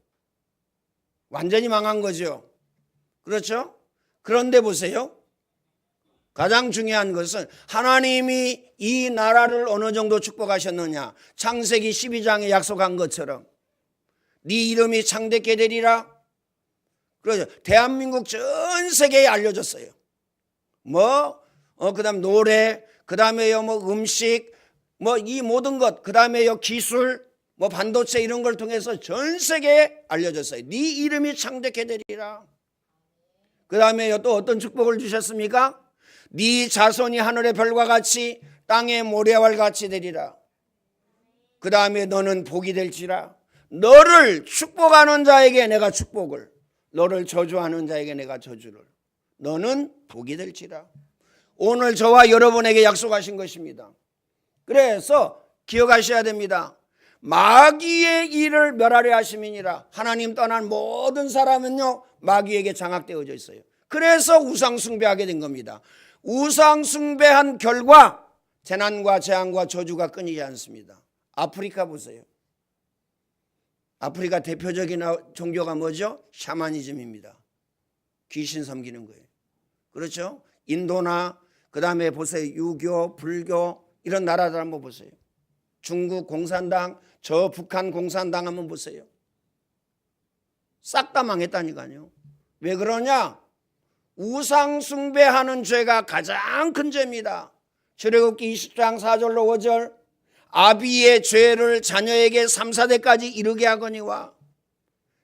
완전히 망한 거죠. 그렇죠? 그런데 보세요. 가장 중요한 것은 하나님이 이 나라를 어느 정도 축복하셨느냐. 창세기 12장에 약속한 것처럼 네 이름이 창대케 되리라. 그렇죠. 대한민국 전 세계에 알려졌어요. 그다음 노래, 그다음에요 음식, 이 모든 것, 그다음에요 기술, 반도체 이런 걸 통해서 전 세계에 알려졌어요. 네 이름이 창대케 되리라. 그다음에요 또 어떤 축복을 주셨습니까? 네 자손이 하늘의 별과 같이 땅의 모래와 같이 되리라. 그다음에 너는 복이 될지라. 너를 축복하는 자에게 내가 축복을, 너를 저주하는 자에게 내가 저주를. 너는 복이 될지라. 오늘 저와 여러분에게 약속하신 것입니다. 그래서 기억하셔야 됩니다. 마귀의 일을 멸하려 하심이니라. 하나님 떠난 모든 사람은요 마귀에게 장악되어져 있어요. 그래서 우상숭배하게 된 겁니다. 우상숭배한 결과 재난과 재앙과 저주가 끊이지 않습니다. 아프리카 보세요. 아프리카 대표적인 종교가 뭐죠? 샤머니즘입니다. 귀신 섬기는 거예요. 그렇죠? 인도나 그 다음에 보세요. 유교, 불교 이런 나라들 한번 보세요. 중국 공산당, 저 북한 공산당 한번 보세요. 싹 다 망했다니까요. 왜 그러냐? 우상 숭배하는 죄가 가장 큰 죄입니다. 출애굽기 20장 4절로 5절 아비의 죄를 자녀에게 3, 4대까지 이르게 하거니와.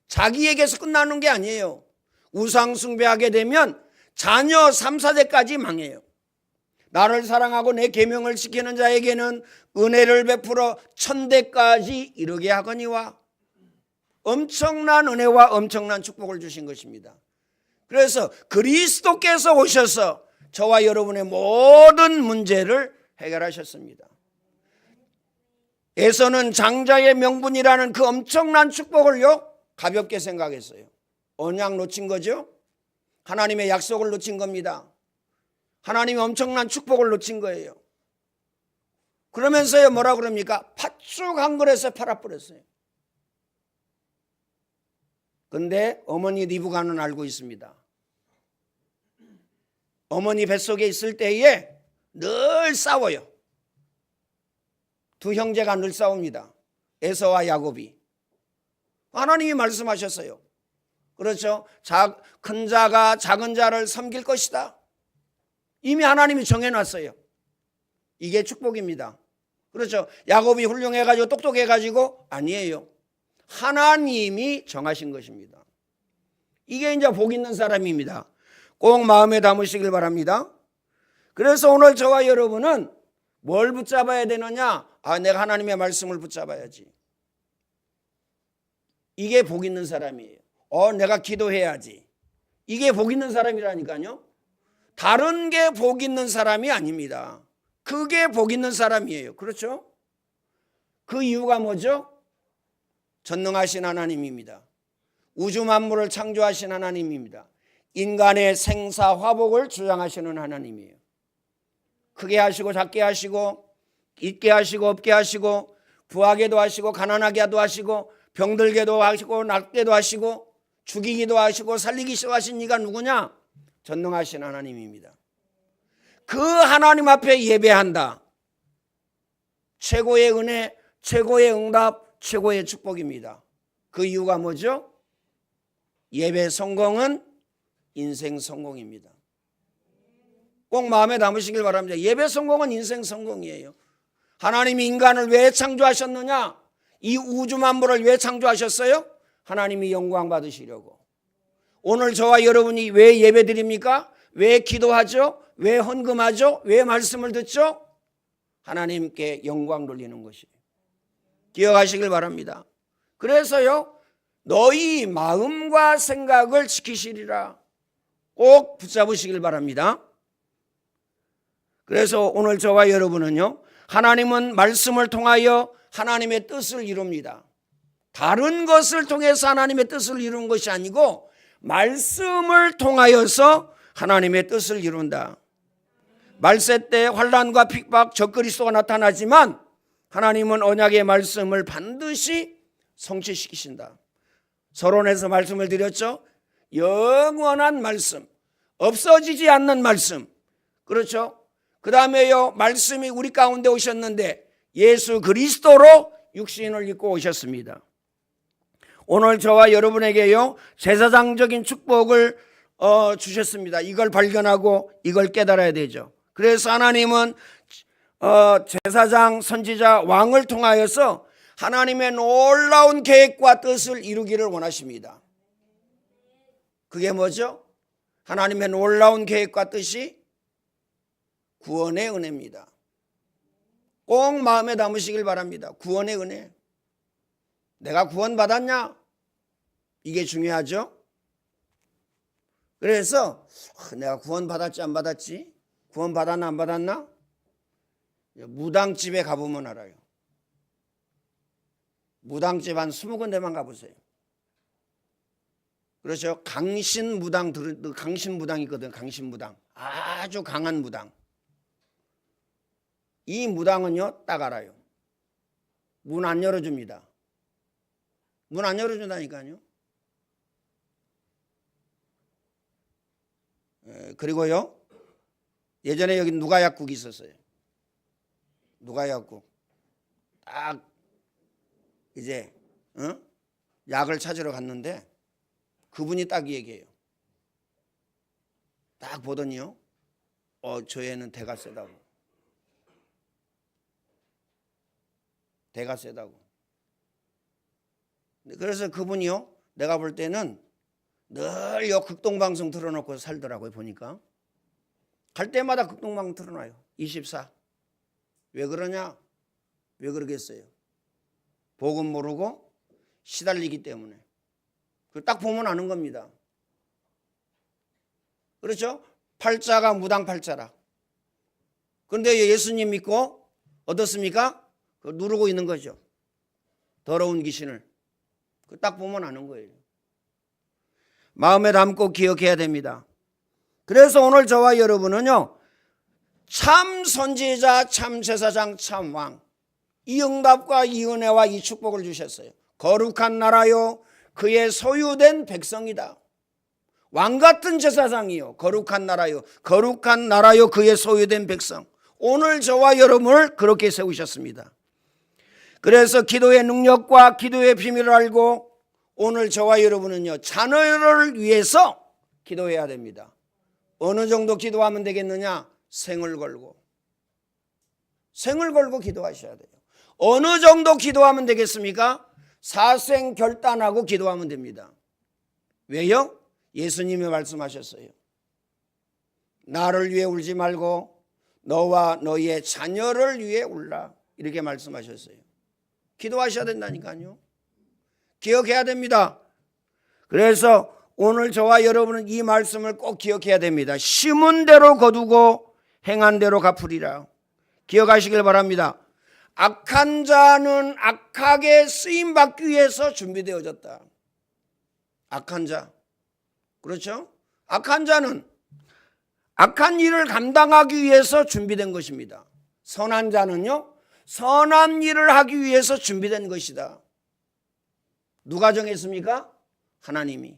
자기에게서 끝나는 게 아니에요. 우상 숭배하게 되면 자녀 3, 4대까지 망해요. 나를 사랑하고 내 계명을 지키는 자에게는 은혜를 베풀어 1000대까지 이르게 하거니와. 엄청난 은혜와 엄청난 축복을 주신 것입니다. 그래서 그리스도께서 오셔서 저와 여러분의 모든 문제를 해결하셨습니다. 에서는 장자의 명분이라는 그 엄청난 축복을요 가볍게 생각했어요. 언약 놓친 거죠. 하나님의 약속을 놓친 겁니다. 하나님의 엄청난 축복을 놓친 거예요. 그러면서요 뭐라 그럽니까? 팥죽 한 그릇에 팔아버렸어요. 근데 어머니 리브가는 알고 있습니다. 어머니 뱃속에 있을 때에 늘 싸워요. 두 형제가 늘 싸웁니다. 에서와 야곱이. 하나님이 말씀하셨어요. 그렇죠? 큰 자가 작은 자를 섬길 것이다. 이미 하나님이 정해놨어요. 이게 축복입니다. 그렇죠? 야곱이 훌륭해가지고 똑똑해가지고 아니에요. 하나님이 정하신 것입니다. 이게 이제 복 있는 사람입니다. 꼭 마음에 담으시길 바랍니다. 그래서 오늘 저와 여러분은 뭘 붙잡아야 되느냐? 내가 하나님의 말씀을 붙잡아야지. 이게 복 있는 사람이에요. 내가 기도해야지. 이게 복 있는 사람이라니까요. 다른 게 복 있는 사람이 아닙니다. 그게 복 있는 사람이에요. 그렇죠? 그 이유가 뭐죠? 전능하신 하나님입니다. 우주 만물을 창조하신 하나님입니다. 인간의 생사 화복을 주장하시는 하나님이에요. 크게 하시고 작게 하시고 있게 하시고 없게 하시고 부하게도 하시고 가난하게도 하시고 병들게도 하시고 낫게도 하시고 죽이기도 하시고 살리기도 하신 이가 누구냐? 전능하신 하나님입니다. 그 하나님 앞에 예배한다. 최고의 은혜, 최고의 응답, 최고의 축복입니다. 그 이유가 뭐죠? 예배 성공은 인생 성공입니다. 꼭 마음에 담으시길 바랍니다. 예배 성공은 인생 성공이에요. 하나님이 인간을 왜 창조하셨느냐? 이 우주 만물을 왜 창조하셨어요? 하나님이 영광 받으시려고. 오늘 저와 여러분이 왜 예배드립니까? 왜 기도하죠? 왜 헌금하죠? 왜 말씀을 듣죠? 하나님께 영광 돌리는 것이에요. 기억하시길 바랍니다. 그래서요, 너희 마음과 생각을 지키시리라. 꼭 붙잡으시길 바랍니다. 그래서 오늘 저와 여러분은요, 하나님은 말씀을 통하여 하나님의 뜻을 이룹니다. 다른 것을 통해서 하나님의 뜻을 이루는 것이 아니고 말씀을 통하여서 하나님의 뜻을 이룬다. 말세 때 환난과 핍박, 적그리스도가 나타나지만 하나님은 언약의 말씀을 반드시 성취시키신다. 서론에서 말씀을 드렸죠. 영원한 말씀, 없어지지 않는 말씀. 그렇죠? 그 다음에요, 말씀이 우리 가운데 오셨는데 예수 그리스도로 육신을 입고 오셨습니다. 오늘 저와 여러분에게요, 제사장적인 축복을 주셨습니다. 이걸 발견하고 이걸 깨달아야 되죠. 그래서 하나님은 제사장, 선지자, 왕을 통하여서 하나님의 놀라운 계획과 뜻을 이루기를 원하십니다. 그게 뭐죠? 하나님의 놀라운 계획과 뜻이 구원의 은혜입니다. 꼭 마음에 담으시길 바랍니다. 구원의 은혜. 내가 구원받았냐? 이게 중요하죠. 그래서 내가 구원받았지 안 받았지? 구원받았나 안 받았나? 무당집에 가보면 알아요. 무당집 한 20군데만 가보세요. 그렇죠? 강신무당이 있거든. 강신무당. 아주 강한 무당. 이 무당은요, 딱 알아요. 문 안 열어줍니다. 문 안 열어준다니까요. 그리고요, 예전에 여기 누가약국이 있었어요. 누가약국. 딱 이제 약을 찾으러 갔는데 그분이 딱 얘기해요. 딱 보더니요, 저 애는 대가 세다고. 대가 세다고. 그래서 그분이요, 내가 볼 때는 늘 요 극동방송 틀어놓고 살더라고요. 보니까 갈 때마다 극동방송 틀어놔요. 24. 왜 그러냐? 왜 그러겠어요? 복음 모르고 시달리기 때문에. 딱 보면 아는 겁니다. 그렇죠? 팔자가 무당 팔자라. 그런데 예수님 믿고 어떻습니까? 누르고 있는 거죠. 더러운 귀신을. 딱 보면 아는 거예요. 마음에 담고 기억해야 됩니다. 그래서 오늘 저와 여러분은요, 참 선지자, 참 제사장, 참 왕, 이 응답과 이 은혜와 이 축복을 주셨어요. 거룩한 나라요, 그의 소유된 백성이다. 왕 같은 제사장이요, 거룩한 나라요, 거룩한 나라요, 그의 소유된 백성. 오늘 저와 여러분을 그렇게 세우셨습니다. 그래서 기도의 능력과 기도의 비밀을 알고 오늘 저와 여러분은요, 자녀를 위해서 기도해야 됩니다. 어느 정도 기도하면 되겠느냐? 생을 걸고 기도하셔야 돼요. 어느 정도 기도하면 되겠습니까? 사생 결단하고 기도하면 됩니다. 왜요? 예수님이 말씀하셨어요. 나를 위해 울지 말고 너와 너의 자녀를 위해 울라. 이렇게 말씀하셨어요. 기도하셔야 된다니까요. 기억해야 됩니다. 그래서 오늘 저와 여러분은 이 말씀을 꼭 기억해야 됩니다. 심은 대로 거두고 행한 대로 갚으리라. 기억하시길 바랍니다. 악한 자는 악하게 쓰임받기 위해서 준비되어졌다. 악한 자. 그렇죠? 악한 자는 악한 일을 감당하기 위해서 준비된 것입니다. 선한 자는요, 선한 일을 하기 위해서 준비된 것이다. 누가 정했습니까? 하나님이.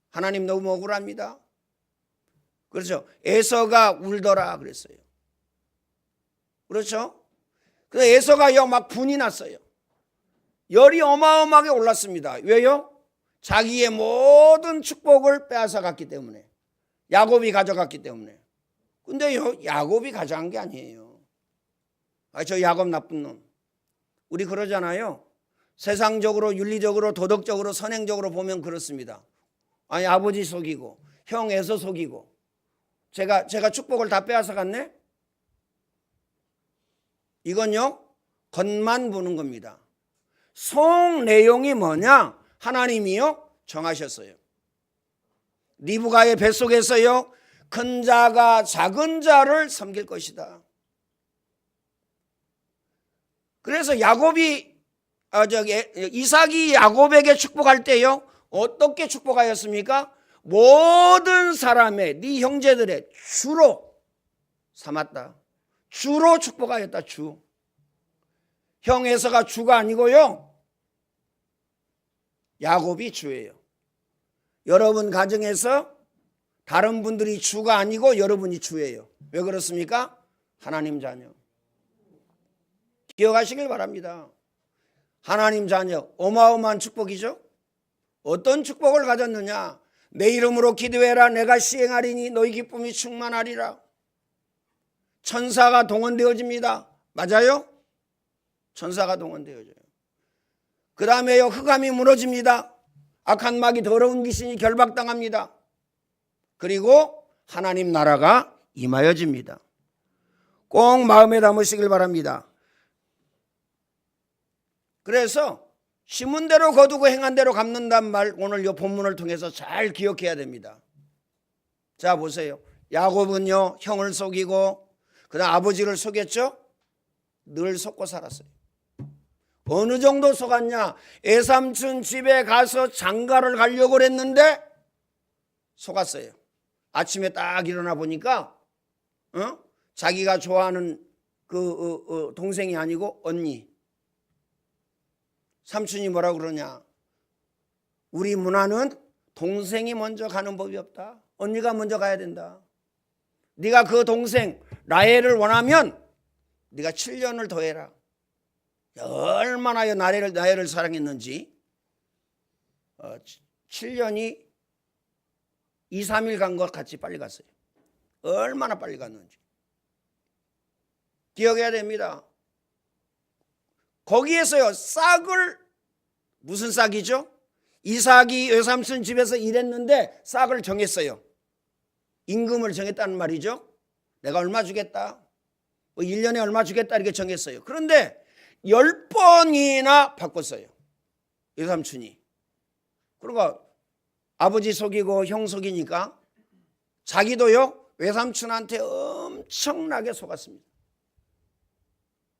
하나님 너무 억울합니다. 그렇죠? 에서가 울더라 그랬어요. 그렇죠? 그래서 에서가요, 막 분이 났어요. 열이 어마어마하게 올랐습니다. 왜요? 자기의 모든 축복을 빼앗아 갔기 때문에. 야곱이 가져갔기 때문에. 근데요, 야곱이 가져간 게 아니에요. 아, 저 야곱 나쁜 놈. 우리 그러잖아요. 세상적으로, 윤리적으로, 도덕적으로, 선행적으로 보면 그렇습니다. 아니, 아버지 속이고 형 애서 속이고 제가 축복을 다 빼앗아 갔네? 이건요, 겉만 보는 겁니다. 속 내용이 뭐냐? 하나님이요 정하셨어요. 리브가의 뱃속에서요, 큰 자가 작은 자를 섬길 것이다. 그래서 이삭이 야곱에게 축복할 때요, 어떻게 축복하였습니까? 모든 사람의 네 형제들의 주로 삼았다. 주로 축복하였다. 주. 형 에서가 주가 아니고요, 야곱이 주예요. 여러분 가정에서 다른 분들이 주가 아니고 여러분이 주예요. 왜 그렇습니까? 하나님 자녀. 기억하시길 바랍니다. 하나님 자녀, 어마어마한 축복이죠. 어떤 축복을 가졌느냐? 내 이름으로 기도해라. 내가 시행하리니 너희 기쁨이 충만하리라. 천사가 동원되어집니다. 맞아요? 천사가 동원되어져요. 그 다음에요, 흑암이 무너집니다. 악한 마귀 더러운 귀신이 결박당합니다. 그리고 하나님 나라가 임하여집니다. 꼭 마음에 담으시길 바랍니다. 그래서 심은 대로 거두고 행한 대로 갚는단 말, 오늘 이 본문을 통해서 잘 기억해야 됩니다. 자, 보세요. 야곱은요, 형을 속이고 그다음 아버지를 속였죠. 늘 속고 살았어요. 어느 정도 속았냐? 애삼촌 집에 가서 장가를 가려고 그랬는데 속았어요. 아침에 딱 일어나 보니까 자기가 좋아하는 동생이 아니고 언니. 삼촌이 뭐라고 그러냐? 우리 문화는 동생이 먼저 가는 법이 없다. 언니가 먼저 가야 된다. 네가 그 동생 라헬을 원하면 네가 7년을 더 해라. 얼마나 라헬을 사랑했는지 7년이 2, 3일 간 것 같이 빨리 갔어요. 얼마나 빨리 갔는지 기억해야 됩니다. 거기에서요, 싹을, 무슨 싹이죠? 이삭이 외삼촌 집에서 일했는데 싹을 정했어요. 임금을 정했다는 말이죠. 내가 얼마 주겠다, 1년에 얼마 주겠다, 이렇게 정했어요. 그런데 10번이나 바꿨어요, 외삼촌이. 그러니까 아버지 속이고 형 속이니까 자기도요, 외삼촌한테 엄청나게 속았습니다.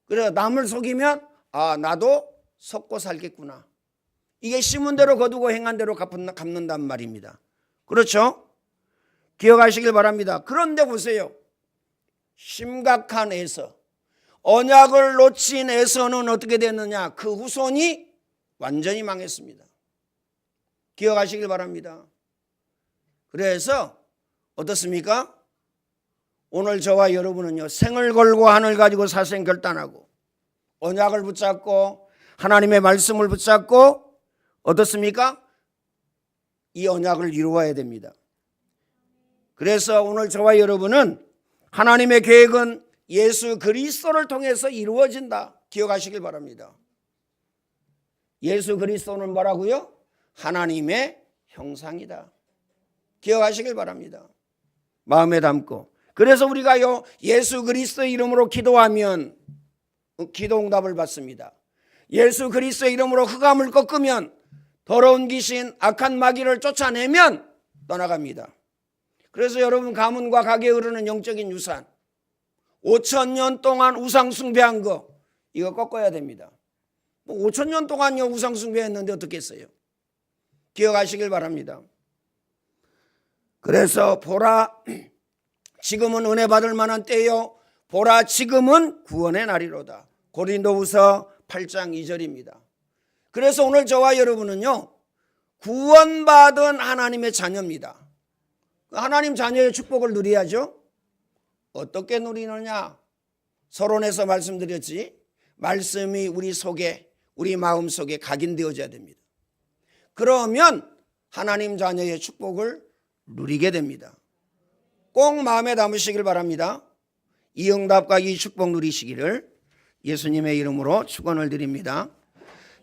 그래서 남을 속이면 나도 속고 살겠구나. 이게 심은 대로 거두고 행한 대로 갚는단 말입니다. 그렇죠? 기억하시길 바랍니다. 그런데 보세요. 심각한 에서, 언약을 놓친 에서는 어떻게 됐느냐? 그 후손이 완전히 망했습니다. 기억하시길 바랍니다. 그래서 어떻습니까? 오늘 저와 여러분은요, 생을 걸고 하늘 가지고 사생 결단하고 언약을 붙잡고 하나님의 말씀을 붙잡고 어떻습니까? 이 언약을 이루어야 됩니다. 그래서 오늘 저와 여러분은 하나님의 계획은 예수 그리스도를 통해서 이루어진다. 기억하시길 바랍니다. 예수 그리스도는 뭐라고요? 하나님의 형상이다. 기억하시길 바랍니다. 마음에 담고. 그래서 우리가요, 예수 그리스도의 이름으로 기도하면 기도 응답을 받습니다. 예수 그리스도의 이름으로 흑암을 꺾으면, 더러운 귀신, 악한 마귀를 쫓아내면 떠나갑니다. 그래서 여러분, 가문과 가게에 흐르는 영적인 유산, 5,000년 동안 우상 숭배한 거, 이거 꺾어야 됩니다. 5,000년 동안요 우상 숭배했는데 어떻게 했어요? 기억하시길 바랍니다. 그래서 보라, 지금은 은혜 받을 만한 때요, 보라 지금은 구원의 날이로다. 고린도후서 8장 2절입니다. 그래서 오늘 저와 여러분은요, 구원받은 하나님의 자녀입니다. 하나님 자녀의 축복을 누려야죠. 어떻게 누리느냐? 서론에서 말씀드렸지, 말씀이 우리 속에, 우리 마음 속에 각인되어져야 됩니다. 그러면 하나님 자녀의 축복을 누리게 됩니다. 꼭 마음에 담으시길 바랍니다. 이 응답과 이 축복 누리시기를 예수님의 이름으로 축원을 드립니다.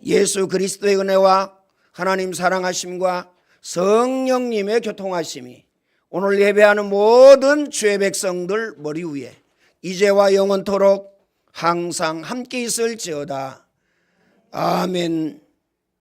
예수 그리스도의 은혜와 하나님 사랑하심과 성령님의 교통하심이 오늘 예배하는 모든 주의 백성들 머리 위에 이제와 영원토록 항상 함께 있을지어다. 아멘.